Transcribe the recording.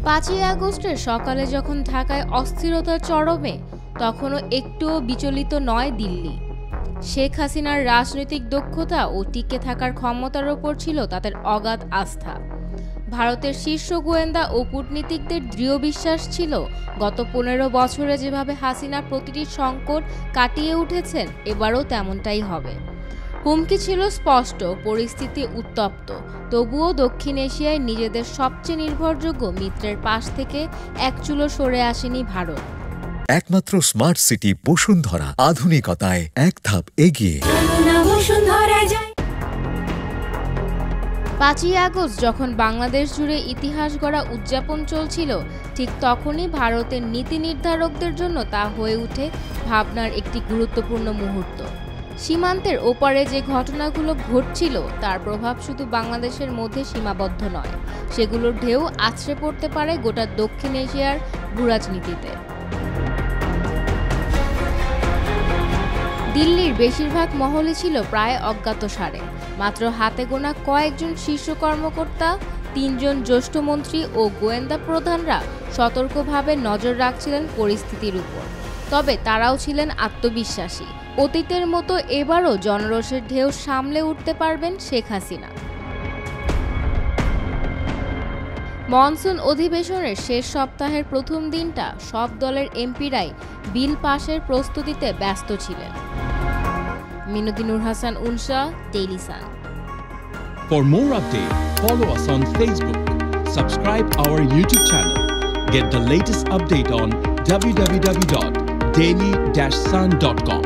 5ই আগস্টের সকালে যখন ঢাকায় অস্থিরতার চরমে, তখনও একটুও বিচলিত নয় দিল্লি। শেখ হাসিনার রাজনৈতিক দক্ষতা ও টিকে থাকার ক্ষমতার ওপর ছিল তাদের অগাধ আস্থা। ভারতের শীর্ষ গোয়েন্দা ও কূটনীতিকদের দৃঢ় বিশ্বাস ছিল, গত 15 বছরে যেভাবে হাসিনা প্রতিটি সংকট কাটিয়ে উঠেছেন, এবারও তেমনটাই হবে। হুমকি ছিল স্পষ্ট, পরিস্থিতি উত্তপ্ত, তবুও দক্ষিণ এশিয়ায় নিজেদের সবচেয়ে নির্ভরযোগ্য মিত্রের পাশ থেকে এক চুলো সরে আসেনি ভারত। একমাত্র স্মার্ট সিটি বসুন্ধরা, আধুনিকতায় এক ধাপ এগিয়ে। 5ই আগস্ট যখন বাংলাদেশ জুড়ে ইতিহাস গড়া উদযাপন চলছিল, ঠিক তখনই ভারতের নীতি নির্ধারকদের জন্য তা হয়ে ওঠে ভাবনার একটি গুরুত্বপূর্ণ মুহূর্ত। সীমান্তের ওপারে যে ঘটনাগুলো ঘটছিল, তার প্রভাব শুধু বাংলাদেশের মধ্যে সীমাবদ্ধ নয়, সেগুলোর ঢেউ আছড়ে পড়তে পারে গোটা দক্ষিণ এশিয়ার ভূরাজনীতিতে। দিল্লির বেশিরভাগ মহলই ছিল প্রায় অজ্ঞাতসারে। মাত্র হাতে গোনা কয়েকজন শীর্ষ কর্মকর্তা, 3 জন জ্যেষ্ঠ মন্ত্রী ও গোয়েন্দা প্রধানরা সতর্কভাবে নজর রাখছিলেন পরিস্থিতির উপর। তবে তারাও ছিলেন আত্মবিশ্বাসী। অতীতের মতো এবারও জনরোষের ঢেউ সামলে উঠতে পারবেন শেখ হাসিনা। মনসুন অধিবেশনের শেষ সপ্তাহের প্রথম দিনটা সব দলের এমপিরাই বিল পাশের প্রস্তুতিতে ব্যস্ত ছিলেন। Minati Noor Hasan Unsa, Daily Sun. For more updates, follow us on Facebook, subscribe our YouTube channel, get the latest update on www.daily-sun.com.